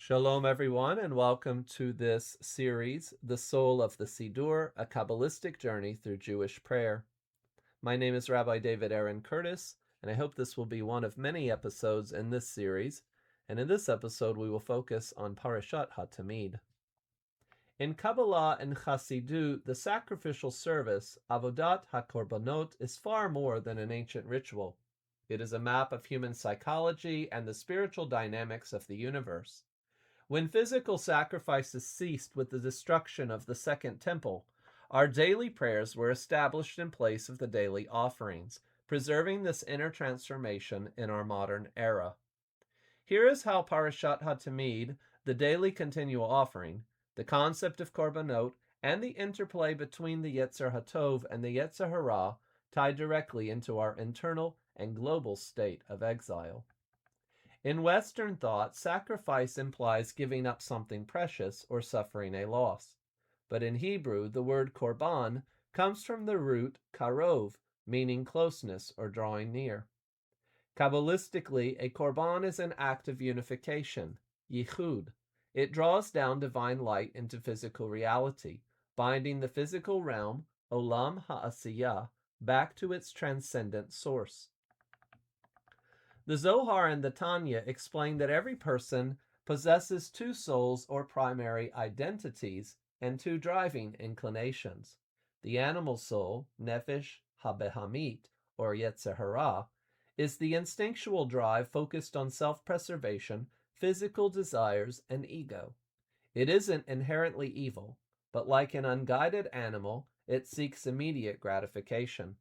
Shalom, everyone, and welcome to this series, The Soul of the Siddur, a Kabbalistic journey through Jewish prayer. My name is Rabbi David Aharon Curtis, and I hope this will be one of many episodes in this series. And in this episode, we will focus on Parashat HaTamid. In Kabbalah and Chassidut, the sacrificial service, Avodat HaKorbanot, is far more than an ancient ritual. It is a map of human psychology and the spiritual dynamics of the universe. When physical sacrifices ceased with the destruction of the Second Temple, our daily prayers were established in place of the daily offerings, preserving this inner transformation in our modern era. Here is how Parashat HaTamid, the daily continual offering, the concept of korbanot, and the interplay between the Yetzer HaTov and the Yetzer Hara tie directly into our internal and global state of exile. In Western thought, sacrifice implies giving up something precious or suffering a loss. But in Hebrew, the word korban comes from the root karov, meaning closeness or drawing near. Kabbalistically, a korban is an act of unification, yichud. It draws down divine light into physical reality, binding the physical realm, olam ha'asiyah, back to its transcendent source. The Zohar and the Tanya explain that every person possesses two souls or primary identities and two driving inclinations. The animal soul, nefesh habehamit, or Yetzer Hara, is the instinctual drive focused on self-preservation, physical desires, and ego. It isn't inherently evil, but like an unguided animal, it seeks immediate gratification.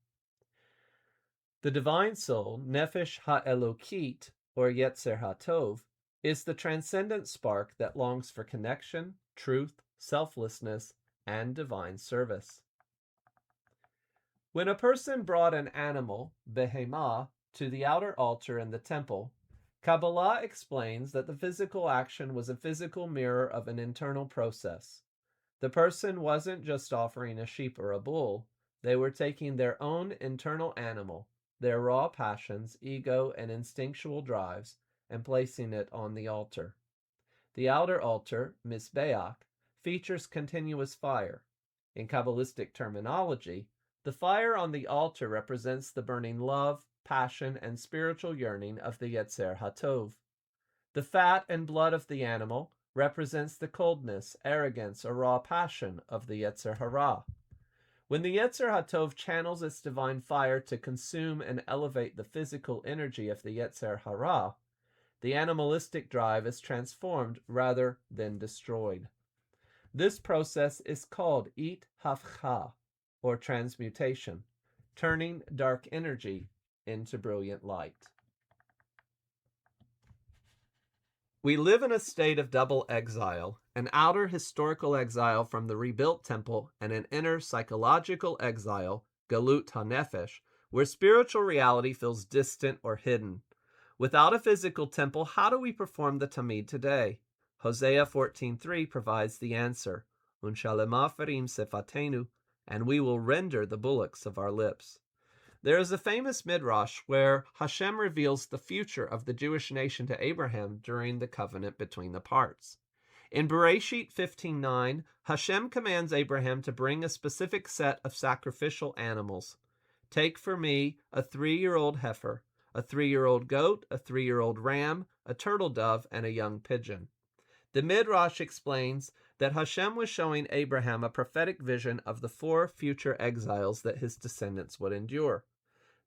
The divine soul, Nefesh HaElokit, or Yetzer HaTov, is the transcendent spark that longs for connection, truth, selflessness, and divine service. When a person brought an animal, behemah, to the outer altar in the temple, Kabbalah explains that the physical action was a physical mirror of an internal process. The person wasn't just offering a sheep or a bull, they were taking their own internal animal, their raw passions, ego, and instinctual drives, and placing it on the altar. The outer altar, Mizbeach, features continuous fire. In Kabbalistic terminology, the fire on the altar represents the burning love, passion, and spiritual yearning of the Yetzer HaTov. The fat and blood of the animal represents the coldness, arrogance, or raw passion of the Yetzer Hara. When the Yetzer HaTov channels its divine fire to consume and elevate the physical energy of the Yetzer Hara, the animalistic drive is transformed rather than destroyed. This process is called it-hafcha, or transmutation, turning dark energy into brilliant light. We live in a state of double exile, an outer historical exile from the rebuilt temple and an inner psychological exile, galut hanefesh, where spiritual reality feels distant or hidden. Without a physical temple, how do we perform the Tamid today? Hosea 14:3 provides the answer, Unshalema ferim sefatenu, and we will render the bullocks of our lips. There is a famous midrash where Hashem reveals the future of the Jewish nation to Abraham during the covenant between the parts. In Bereshit 15:9, Hashem commands Abraham to bring a specific set of sacrificial animals. Take for me a 3-year-old heifer, a 3-year-old goat, a 3-year-old ram, a turtle dove, and a young pigeon. The midrash explains that Hashem was showing Abraham a prophetic vision of the 4 future exiles that his descendants would endure.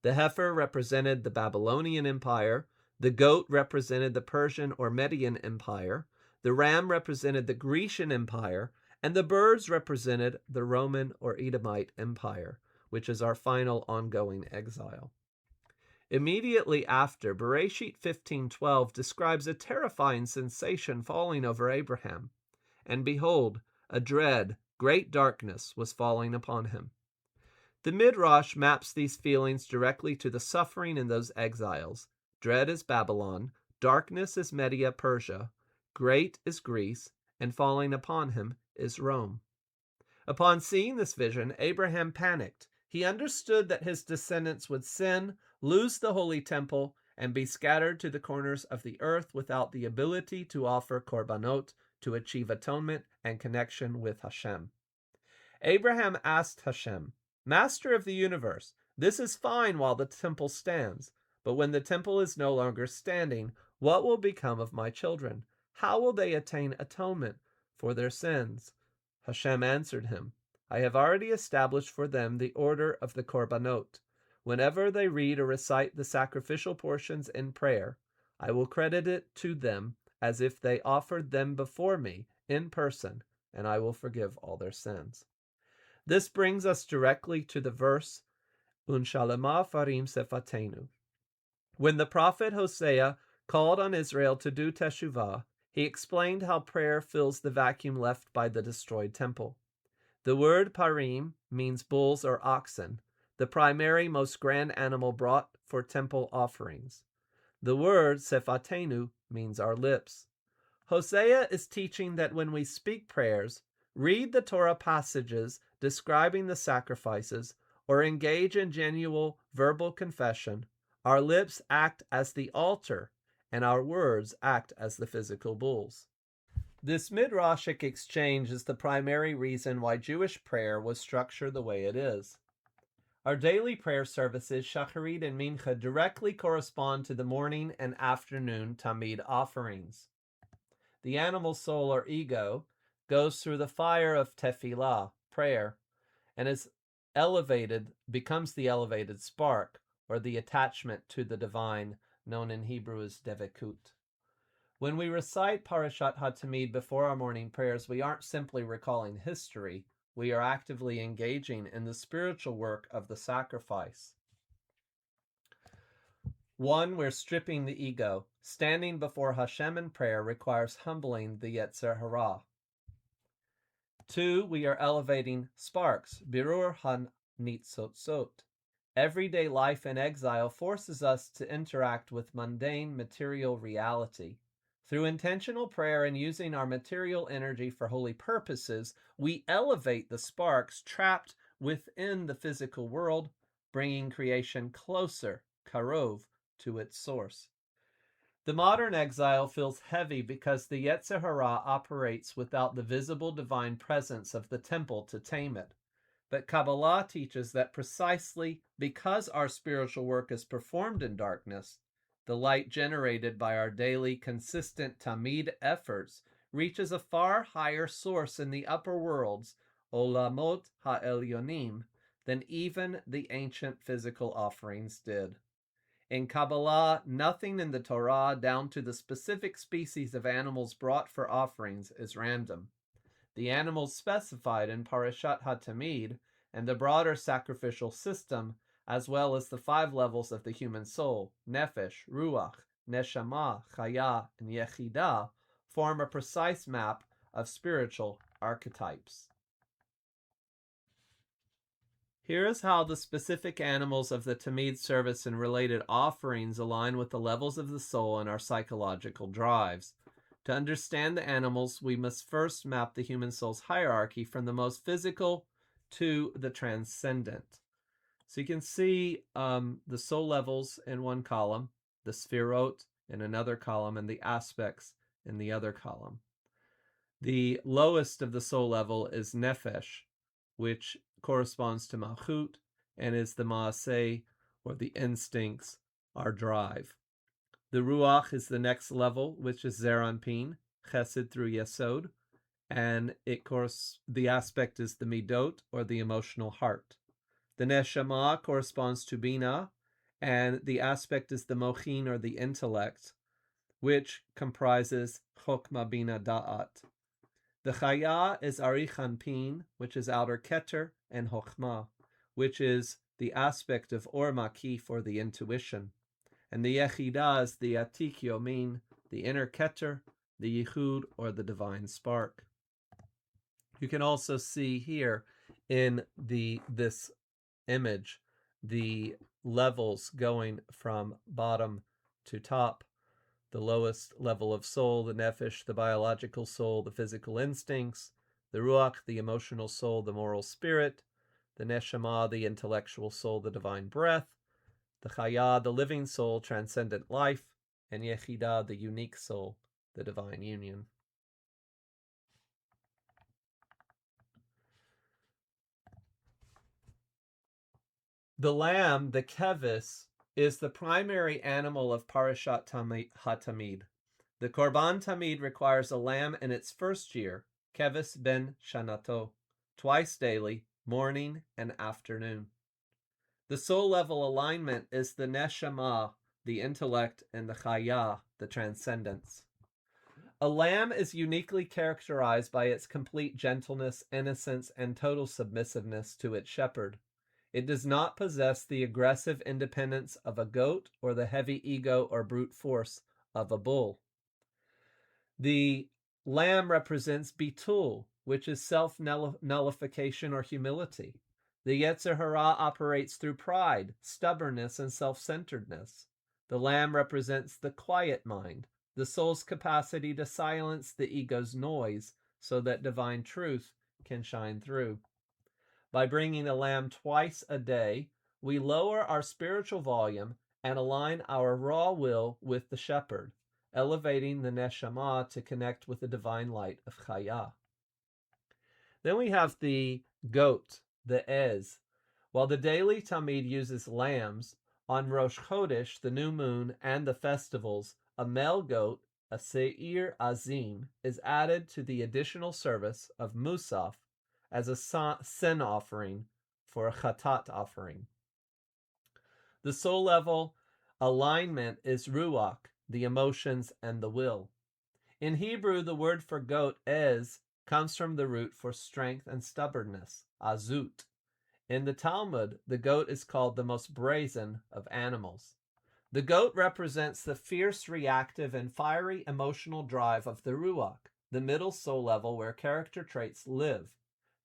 The heifer represented the Babylonian Empire, the goat represented the Persian or Median Empire, the ram represented the Grecian Empire, and the birds represented the Roman or Edomite Empire, which is our final ongoing exile. Immediately after, Bereshit 15:12 describes a terrifying sensation falling over Abraham. And behold, a dread, great darkness was falling upon him. The Midrash maps these feelings directly to the suffering in those exiles. Dread is Babylon, darkness is Media Persia, great is Greece, and falling upon him is Rome. Upon seeing this vision, Abraham panicked. He understood that his descendants would sin, lose the holy temple, and be scattered to the corners of the earth without the ability to offer korbanot to achieve atonement and connection with Hashem. Abraham asked Hashem, Master of the universe, this is fine while the temple stands, but when the temple is no longer standing, what will become of my children? How will they attain atonement for their sins? Hashem answered him, I have already established for them the order of the korbanot. Whenever they read or recite the sacrificial portions in prayer, I will credit it to them as if they offered them before me in person, and I will forgive all their sins. This brings us directly to the verse, Unshalema farim sefatenu. When the prophet Hosea called on Israel to do teshuvah, he explained how prayer fills the vacuum left by the destroyed temple. The word parim means bulls or oxen, the primary, most grand animal brought for temple offerings. The word sefatenu means our lips. Hosea is teaching that when we speak prayers, read the Torah passages describing the sacrifices, or engage in genuine verbal confession, our lips act as the altar, and our words act as the physical bulls. This midrashic exchange is the primary reason why Jewish prayer was structured the way it is. Our daily prayer services, Shacharit and Mincha, directly correspond to the morning and afternoon Tamid offerings. The animal soul or ego goes through the fire of tefillah, prayer, and is elevated, becomes the elevated spark, or the attachment to the divine, known in Hebrew as devekut. When we recite Parashat HaTamid before our morning prayers, we aren't simply recalling history, we are actively engaging in the spiritual work of the sacrifice. 1. We're stripping the ego. Standing before Hashem in prayer requires humbling the Yetzer Hara. 2. We are elevating sparks, birur hanitzotzot. Everyday life in exile forces us to interact with mundane material reality. Through intentional prayer and using our material energy for holy purposes, we elevate the sparks trapped within the physical world, bringing creation closer, karov, to its source. The modern exile feels heavy because the Yetzer Hara operates without the visible divine presence of the temple to tame it. But Kabbalah teaches that precisely because our spiritual work is performed in darkness, the light generated by our daily, consistent Tamid efforts reaches a far higher source in the upper worlds, Olamot HaElyonim, than even the ancient physical offerings did. In Kabbalah, nothing in the Torah, down to the specific species of animals brought for offerings, is random. The animals specified in Parashat HaTamid and the broader sacrificial system, as well as the 5 levels of the human soul, nefesh, ruach, neshama, chaya, and yechidah, form a precise map of spiritual archetypes. Here is how the specific animals of the Tamid service and related offerings align with the levels of the soul and our psychological drives. To understand the animals, we must first map the human soul's hierarchy from the most physical to the transcendent. So you can see the soul levels in one column, the sphirot in another column, and the aspects in the other column. The lowest of the soul level is nefesh, which corresponds to malchut and is the maaseh, or the instincts, our drive. The ruach is the next level, which is zeranpin, chesed through yesod, and the aspect is the midot, or the emotional heart. The neshama corresponds to bina, and the aspect is the mochin, or the intellect, which comprises chokma bina da'at. The chaya is arichanpin, which is outer keter, and chokma, which is the aspect of or makif, or the intuition. And the yechidah is the atik yomin, the inner keter, the yichud, or the divine spark. You can also see here in this image the levels going from bottom to top. The lowest level of soul, the nefesh, the biological soul, the physical instincts, the ruach, the emotional soul, the moral spirit, the neshama, the intellectual soul, the divine breath, the chaya, the living soul, transcendent life, and yechidah, the unique soul, the divine union. The lamb, the kevis, is the primary animal of Parashat HaTamid. The Korban Tamid requires a lamb in its first year, kevis ben shanato, twice daily, morning and afternoon. The soul level alignment is the neshama, the intellect, and the chaya, the transcendence. A lamb is uniquely characterized by its complete gentleness, innocence, and total submissiveness to its shepherd. It does not possess the aggressive independence of a goat or the heavy ego or brute force of a bull. The lamb represents bitul, which is self-nullification or humility. The Yetzer Hara operates through pride, stubbornness, and self-centeredness. The lamb represents the quiet mind, the soul's capacity to silence the ego's noise so that divine truth can shine through. By bringing a lamb twice a day, we lower our spiritual volume and align our raw will with the shepherd, elevating the neshama to connect with the divine light of chaya. Then we have the goat, the ez. While the daily Tamid uses lambs, on Rosh Chodesh, the new moon, and the festivals, a male goat, a seir azim, is added to the additional service of musaf as a sin offering for a chatat offering. The soul level alignment is ruach, the emotions and the will. In Hebrew, the word for goat, ez, comes from the root for strength and stubbornness, azut. In the Talmud, the goat is called the most brazen of animals. The goat represents the fierce, reactive, and fiery emotional drive of the ruach, the middle soul level where character traits live.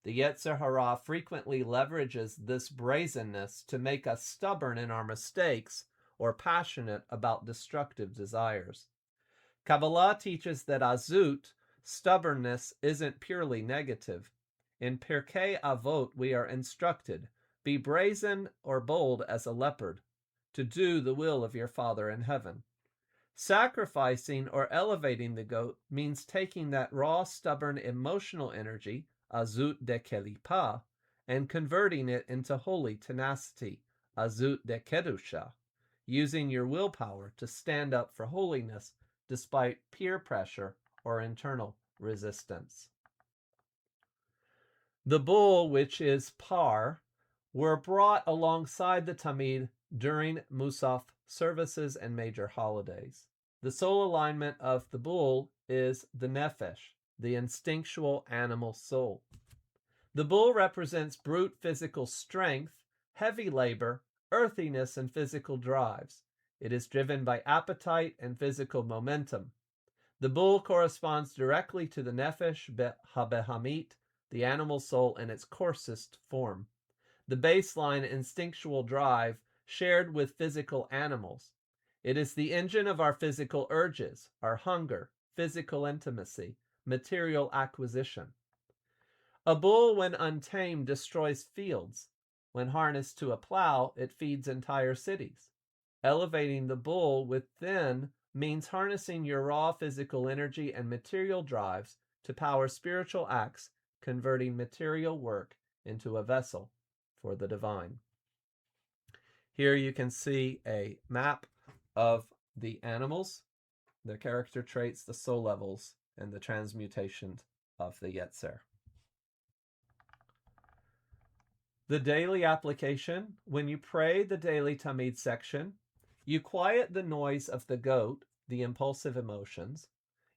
The Yetzer Hara frequently leverages this brazenness to make us stubborn in our mistakes or passionate about destructive desires. Kabbalah teaches that azut, stubbornness, isn't purely negative. In Pirkei Avot, we are instructed, be brazen or bold as a leopard, to do the will of your Father in heaven. Sacrificing or elevating the goat means taking that raw, stubborn, emotional energy, azut de kelipa, and converting it into holy tenacity, azut de kedusha, using your willpower to stand up for holiness despite peer pressure or internal resistance. The bull, which is par, were brought alongside the Tamid during Musaf services and major holidays. The soul alignment of the bull is the nefesh, the instinctual animal soul. The bull represents brute physical strength, heavy labor, earthiness, and physical drives. It is driven by appetite and physical momentum. The bull corresponds directly to the nefesh habehamit, the animal soul in its coarsest form. The baseline instinctual drive shared with physical animals. It is the engine of our physical urges, our hunger, physical intimacy, material acquisition. A bull, when untamed, destroys fields. When harnessed to a plow, it feeds entire cities. Elevating the bull within means harnessing your raw physical energy and material drives to power spiritual acts, converting material work into a vessel for the divine. Here you can see a map of the animals, their character traits, the soul levels, and the transmutation of the Yetzer. The daily application. When you pray the daily Tamid section, you quiet the noise of the goat, the impulsive emotions.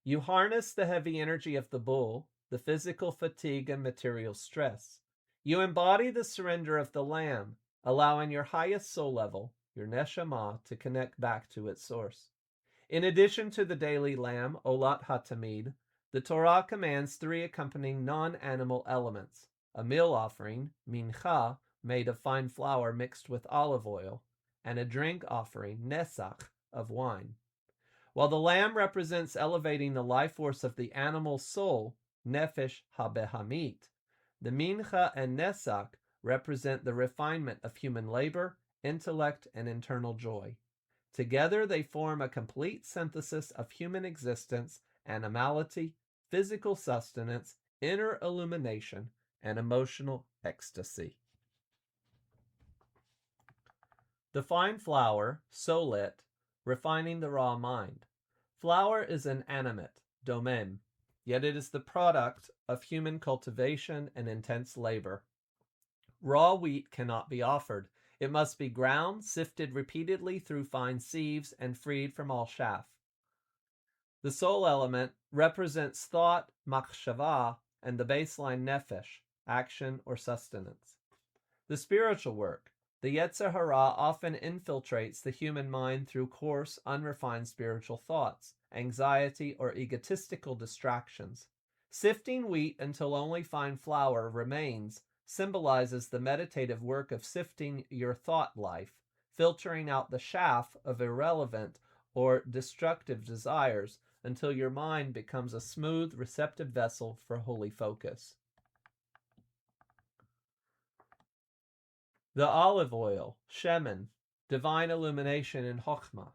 You harness the heavy energy of the bull, the physical fatigue and material stress. You embody the surrender of the lamb, allowing your highest soul level, your neshama, to connect back to its source. In addition to the daily lamb, Olat HaTamid, the Torah commands 3 accompanying non-animal elements: a meal offering, mincha, made of fine flour mixed with olive oil, and a drink offering, nesach, of wine. While the lamb represents elevating the life force of the animal soul, nefesh habehamit, the mincha and nesach represent the refinement of human labor intellect, and internal joy. Together they form a complete synthesis of human existence, animality, physical sustenance, inner illumination, and emotional ecstasy. The fine flour, solet, refining the raw mind. Flour is an animate, domain, yet it is the product of human cultivation and intense labor. Raw wheat cannot be offered. It must be ground, sifted repeatedly through fine sieves, and freed from all chaff. The soul element represents thought, machshava, and the baseline nefesh, action or sustenance. The spiritual work. The Yetzer Hara often infiltrates the human mind through coarse, unrefined spiritual thoughts, anxiety, or egotistical distractions. Sifting wheat until only fine flour remains symbolizes the meditative work of sifting your thought life, filtering out the chaff of irrelevant or destructive desires until your mind becomes a smooth, receptive vessel for holy focus. The olive oil, shemen, divine illumination in Chokhmah.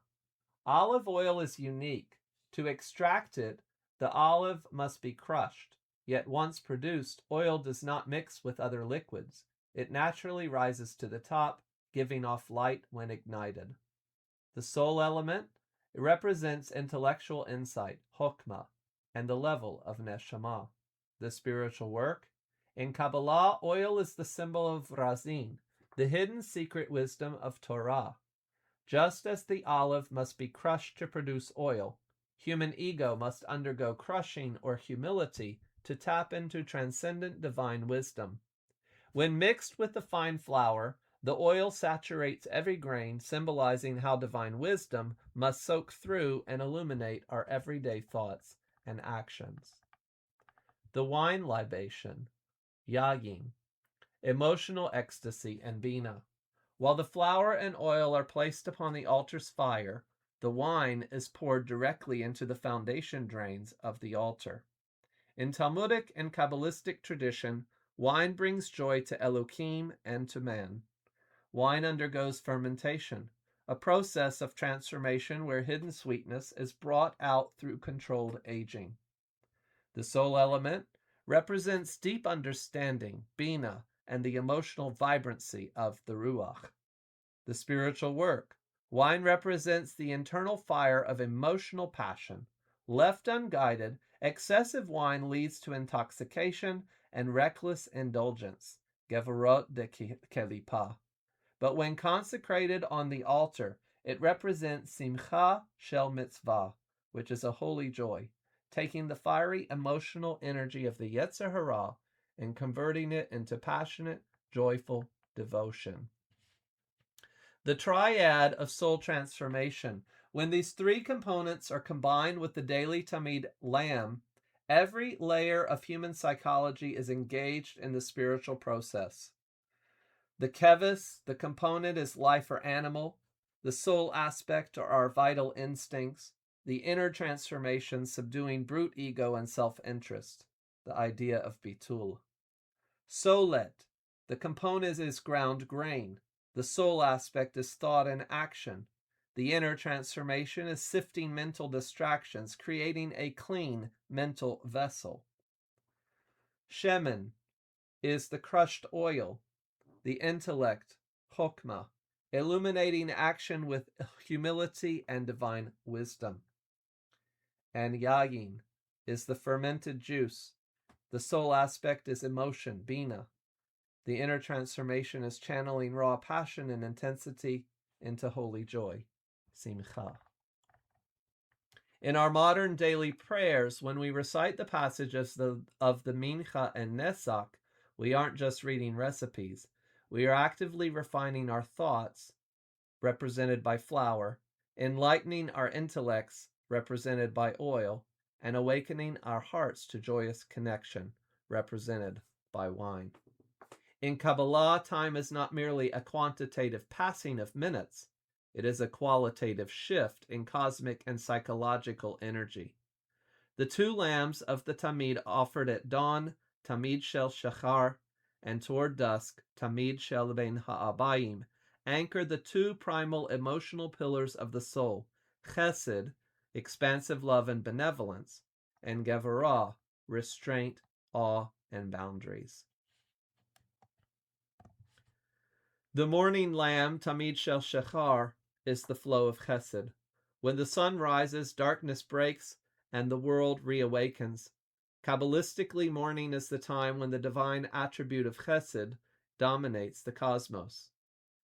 Olive oil is unique. To extract it, the olive must be crushed. Yet once produced, oil does not mix with other liquids. It naturally rises to the top, giving off light when ignited. The soul element, it represents intellectual insight, Chokhmah, and the level of neshama. The spiritual work. In Kabbalah, oil is the symbol of razin, the hidden secret wisdom of Torah. Just as the olive must be crushed to produce oil, human ego must undergo crushing or humility to tap into transcendent divine wisdom. When mixed with the fine flour, the oil saturates every grain, symbolizing how divine wisdom must soak through and illuminate our everyday thoughts and actions. The wine libation, yagin, emotional ecstasy, and bina. While the flour and oil are placed upon the altar's fire, the wine is poured directly into the foundation drains of the altar. In Talmudic and Kabbalistic tradition, wine brings joy to Elohim and to man. Wine undergoes fermentation, a process of transformation where hidden sweetness is brought out through controlled aging. The soul element represents deep understanding, bina, and the emotional vibrancy of the ruach. The spiritual work. Wine represents the internal fire of emotional passion. Left unguided, excessive wine leads to intoxication and reckless indulgence, gevorot de kelipa. But when consecrated on the altar, it represents simcha shel mitzvah, which is a holy joy, taking the fiery emotional energy of the Yetzer Hara and converting it into passionate, joyful devotion. The triad of soul transformation. When these three components are combined with the daily Tamid lamb, every layer of human psychology is engaged in the spiritual process. The kevis, the component, is life or animal. The soul aspect are our vital instincts. The inner transformation, subduing brute ego and self-interest. The idea of bitul. Solet, the component is ground grain. The soul aspect is thought and action. The inner transformation is sifting mental distractions, creating a clean mental vessel. Shemen is the crushed oil. The intellect, Chokhmah, illuminating action with humility and divine wisdom. And Yayin is the fermented juice. The soul aspect is emotion, Bina. The inner transformation is channeling raw passion and intensity into holy joy, Simcha. In our modern daily prayers, when we recite the passages of the Mincha and Nesak, we aren't just reading recipes. We are actively refining our thoughts, represented by flour, enlightening our intellects, represented by oil, and awakening our hearts to joyous connection, represented by wine. In Kabbalah, time is not merely a quantitative passing of minutes. It is a qualitative shift in cosmic and psychological energy. The two lambs of the Tamid offered at dawn, Tamid shel Shachar, and toward dusk, Tamid shel Ben Ha'abayim, anchor the two primal emotional pillars of the soul, chesed, expansive love and benevolence, and gevarah, restraint, awe, and boundaries. The morning lamb, Tamid shel Shechar, is the flow of chesed. When the sun rises, darkness breaks, and the world reawakens. Kabbalistically, morning is the time when the divine attribute of chesed dominates the cosmos.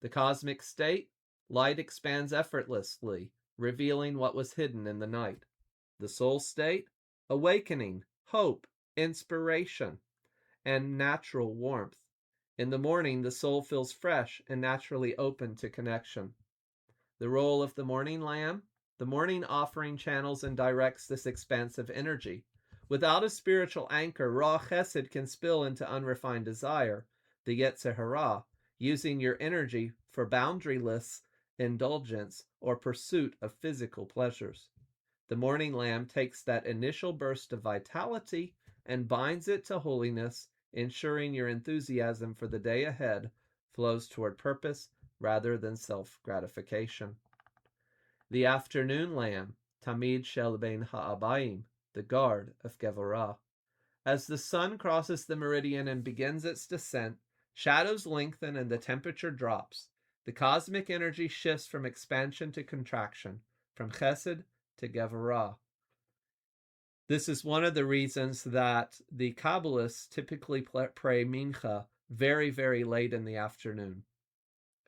The cosmic state, light expands effortlessly, revealing what was hidden in the night. The soul state, awakening, hope, inspiration, and natural warmth. In the morning, the soul feels fresh and naturally open to connection. The role of the morning lamb, the morning offering channels and directs this expansive energy. Without a spiritual anchor, raw chesed can spill into unrefined desire, the yetzer hara, using your energy for boundaryless indulgence or pursuit of physical pleasures. The morning lamb takes that initial burst of vitality and binds it to holiness, ensuring your enthusiasm for the day ahead flows toward purpose rather than self-gratification. The afternoon lamb, Tamid shel bein ha'abayim, the guard of Gevarah. As the sun crosses the meridian and begins its descent, shadows lengthen and the temperature drops. The cosmic energy shifts from expansion to contraction, from chesed to Gevarah. This is one of the reasons that the Kabbalists typically pray mincha very, very late in the afternoon,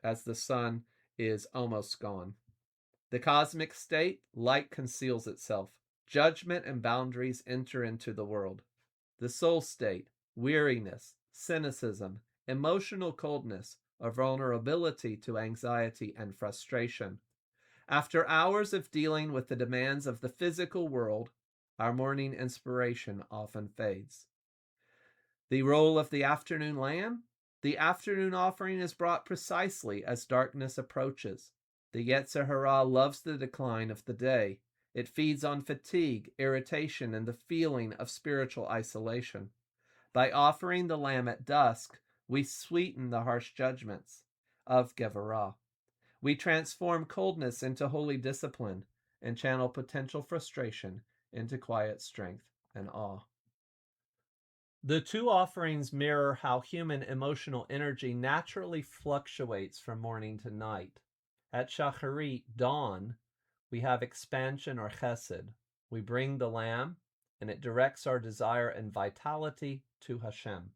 as the sun is almost gone. The cosmic state, light conceals itself. Judgment and boundaries enter into the world. The soul state, weariness, cynicism, emotional coldness, or vulnerability to anxiety and frustration. After hours of dealing with the demands of the physical world, our morning inspiration often fades. The role of the afternoon lamb? The afternoon offering is brought precisely as darkness approaches. The yetzer hara loves the decline of the day. It feeds on fatigue, irritation, and the feeling of spiritual isolation. By offering the lamb at dusk, we sweeten the harsh judgments of Gevarah. We transform coldness into holy discipline and channel potential frustration into quiet strength and awe. The two offerings mirror how human emotional energy naturally fluctuates from morning to night. At Shacharit, dawn, we have expansion or chesed. We bring the lamb, and it directs our desire and vitality to Hashem.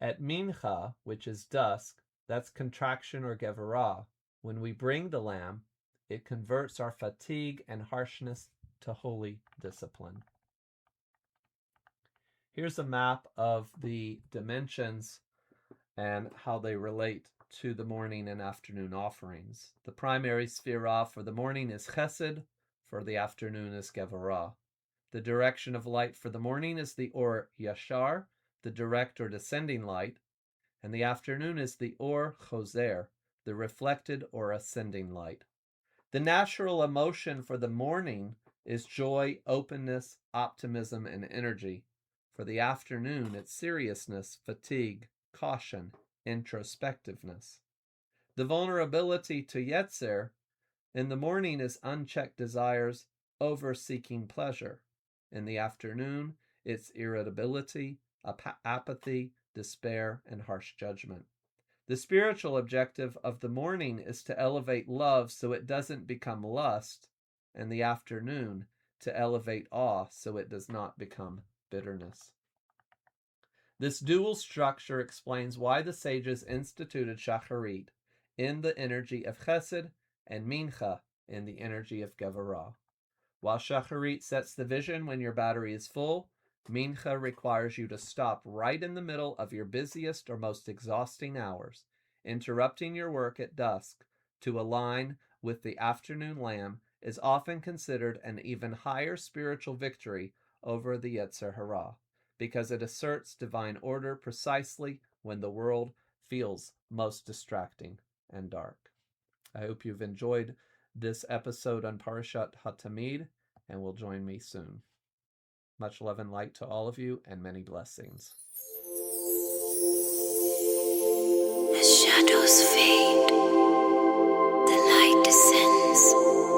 At mincha, which is dusk, that's contraction or gevarah. When we bring the lamb, it converts our fatigue and harshness to holy discipline. Here's a map of the dimensions and how they relate to the morning and afternoon offerings. The primary sphera for the morning is chesed, for the afternoon is gevarah. The direction of light for the morning is the or yashar, the direct or descending light, and the afternoon is the or choser, the reflected or ascending light. The natural emotion for the morning is joy, openness, optimism, and energy. For the afternoon, it's seriousness, fatigue, caution, introspectiveness. The vulnerability to yetzer in the morning is unchecked desires, over-seeking pleasure. In the afternoon, it's irritability, apathy, despair, and harsh judgment. The spiritual objective of the morning is to elevate love so it doesn't become lust, and the afternoon to elevate awe so it does not become bitterness. This dual structure explains why the sages instituted shacharit in the energy of chesed and mincha in the energy of gevarah. While shacharit sets the vision when your battery is full, mincha requires you to stop right in the middle of your busiest or most exhausting hours, interrupting your work at dusk to align with the afternoon lamb is often considered an even higher spiritual victory over the yetzer hara, because it asserts divine order precisely when the world feels most distracting and dark. I hope you've enjoyed this episode on Parashat HaTamid and will join me soon. Much love and light to all of you, and many blessings. As shadows fade, the light descends.